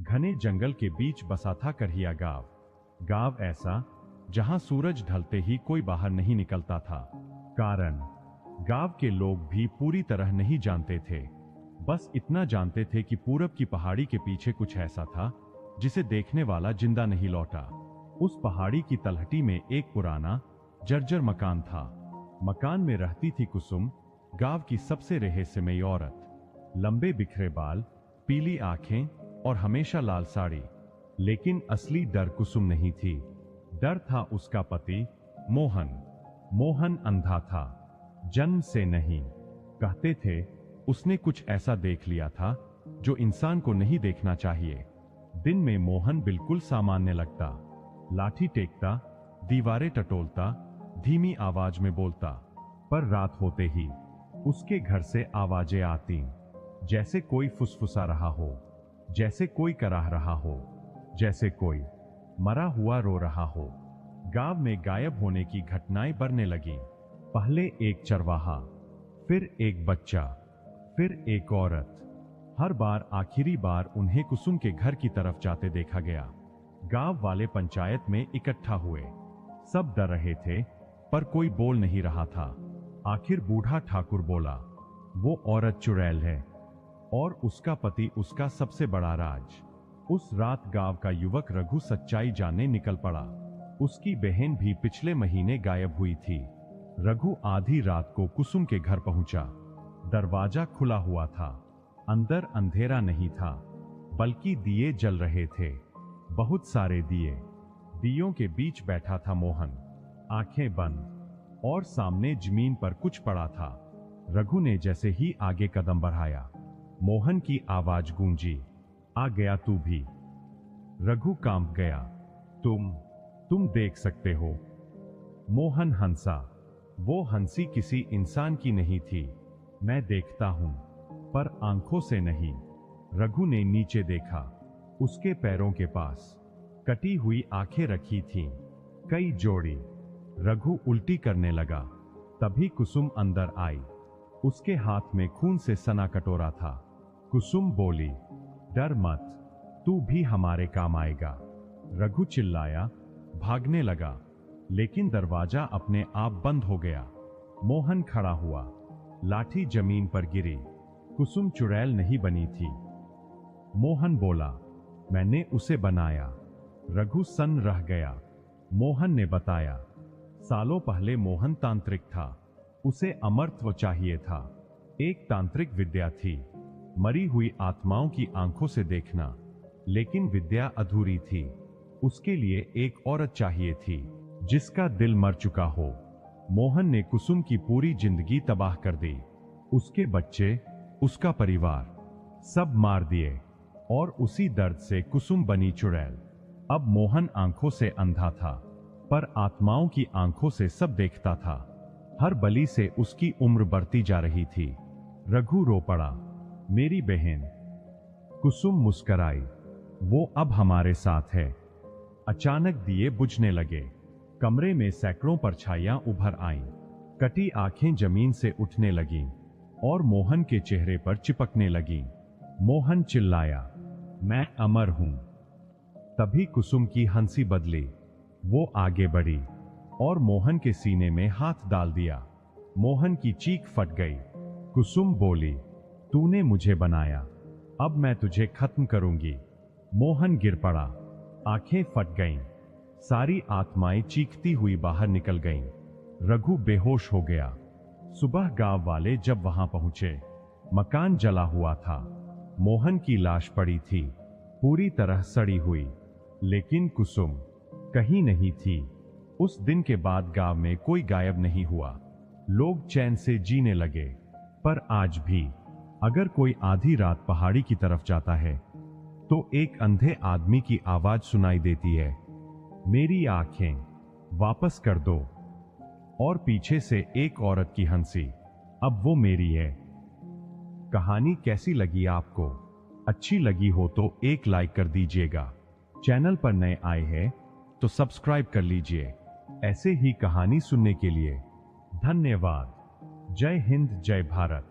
घने जंगल के बीच बसा था करहिया गांव। गांव ऐसा जहां सूरज ढलते ही कोई बाहर नहीं निकलता था। कारण गांव के लोग भी पूरी तरह नहीं जानते थे। बस इतना जानते थे कि पूरब की पहाड़ी के पीछे कुछ ऐसा था जिसे देखने वाला जिंदा नहीं लौटा। उस पहाड़ी की तलहटी में एक पुराना जर्जर मकान था। मकान में रहती थी कुसुम, गांव की सबसे रहस्यमयी औरत। लंबे बिखरे बाल, पीली आंखें और हमेशा लाल साड़ी। लेकिन असली डर कुसुम नहीं थी। डर था उसका पति मोहन। मोहन अंधा था, जन्म से नहीं। कहते थे उसने कुछ ऐसा देख लिया था जो इंसान को नहीं देखना चाहिए। दिन में मोहन बिल्कुल सामान्य लगता, लाठी टेकता, दीवारें टटोलता, धीमी आवाज में बोलता। पर रात होते ही उसके घर से आवाजें आती, जैसे कोई फुसफुसा रहा हो, जैसे कोई कराह रहा हो, जैसे कोई मरा हुआ रो रहा हो। गांव में गायब होने की घटनाएं बढ़ने लगीं। पहले एक चरवाहा, फिर एक बच्चा, फिर एक औरत। हर बार आखिरी बार उन्हें कुसुम के घर की तरफ जाते देखा गया। गांव वाले पंचायत में इकट्ठा हुए। सब डर रहे थे पर कोई बोल नहीं रहा था। आखिर बूढ़ा ठाकुर बोला, वो औरत चुड़ैल है और उसका पति उसका सबसे बड़ा राज। उस रात गांव का युवक रघु सच्चाई जानने निकल पड़ा। उसकी बहन भी पिछले महीने गायब हुई थी। रघु आधी रात को कुसुम के घर पहुंचा। दरवाजा खुला हुआ था। अंदर अंधेरा नहीं था, बल्कि दिए जल रहे थे, बहुत सारे दिए। दियों के बीच बैठा था मोहन, आंखें बंद, और सामने जमीन पर कुछ पड़ा था। रघु ने जैसे ही आगे कदम बढ़ाया, मोहन की आवाज गूंजी, आ गया तू भी। रघु कांप गया। तुम देख सकते हो। मोहन हंसा। वो हंसी किसी इंसान की नहीं थी। मैं देखता हूं, पर आंखों से नहीं। रघु ने नीचे देखा। उसके पैरों के पास कटी हुई आंखें रखी थीं, कई जोड़ी। रघु उल्टी करने लगा। तभी कुसुम अंदर आई। उसके हाथ में खून से सना कटोरा था। कुसुम बोली, डर मत, तू भी हमारे काम आएगा। रघु चिल्लाया, भागने लगा, लेकिन दरवाजा अपने आप बंद हो गया। मोहन खड़ा हुआ, लाठी जमीन पर गिरी। कुसुम चुड़ैल नहीं बनी थी। मोहन बोला, मैंने उसे बनाया। रघु सन्न रह गया। मोहन ने बताया, सालों पहले मोहन तांत्रिक था। उसे अमरत्व चाहिए था। एक तांत्रिक विद्या थी, मरी हुई आत्माओं की आंखों से देखना। लेकिन विद्या अधूरी थी। उसके लिए एक औरत चाहिए थी जिसका दिल मर चुका हो। मोहन ने कुसुम की पूरी जिंदगी तबाह कर दी। उसके बच्चे, उसका परिवार, सब मार दिए। और उसी दर्द से कुसुम बनी चुड़ैल। अब मोहन आंखों से अंधा था, पर आत्माओं की आंखों से सब देखता था। हर बलि से उसकी उम्र बढ़ती जा रही थी। रघु रो पड़ा, मेरी बहन। कुसुम मुस्कराई, वो अब हमारे साथ है। अचानक दिए बुझने लगे। कमरे में सैकड़ों परछाइयां उभर आईं। कटी आंखें जमीन से उठने लगीं और मोहन के चेहरे पर चिपकने लगीं। मोहन चिल्लाया, मैं अमर हूं। तभी कुसुम की हंसी बदली। वो आगे बढ़ी और मोहन के सीने में हाथ डाल दिया। मोहन की चीख फट गई। कुसुम बोली, तूने मुझे बनाया, अब मैं तुझे खत्म करूंगी। मोहन गिर पड़ा, आंखें फट गईं। सारी आत्माएं चीखती हुई बाहर निकल गईं। रघु बेहोश हो गया। सुबह गांव वाले जब वहां पहुंचे, मकान जला हुआ था। मोहन की लाश पड़ी थी, पूरी तरह सड़ी हुई। लेकिन कुसुम कहीं नहीं थी। उस दिन के बाद गांव में कोई गायब नहीं हुआ। लोग चैन से जीने लगे। पर आज भी अगर कोई आधी रात पहाड़ी की तरफ जाता है तो एक अंधे आदमी की आवाज सुनाई देती है, मेरी आंखें वापस कर दो। और पीछे से एक औरत की हंसी, अब वो मेरी है। कहानी कैसी लगी आपको? अच्छी लगी हो तो एक लाइक कर दीजिएगा। चैनल पर नए आए हैं तो सब्सक्राइब कर लीजिए ऐसे ही कहानी सुनने के लिए। धन्यवाद। जय हिंद, जय भारत।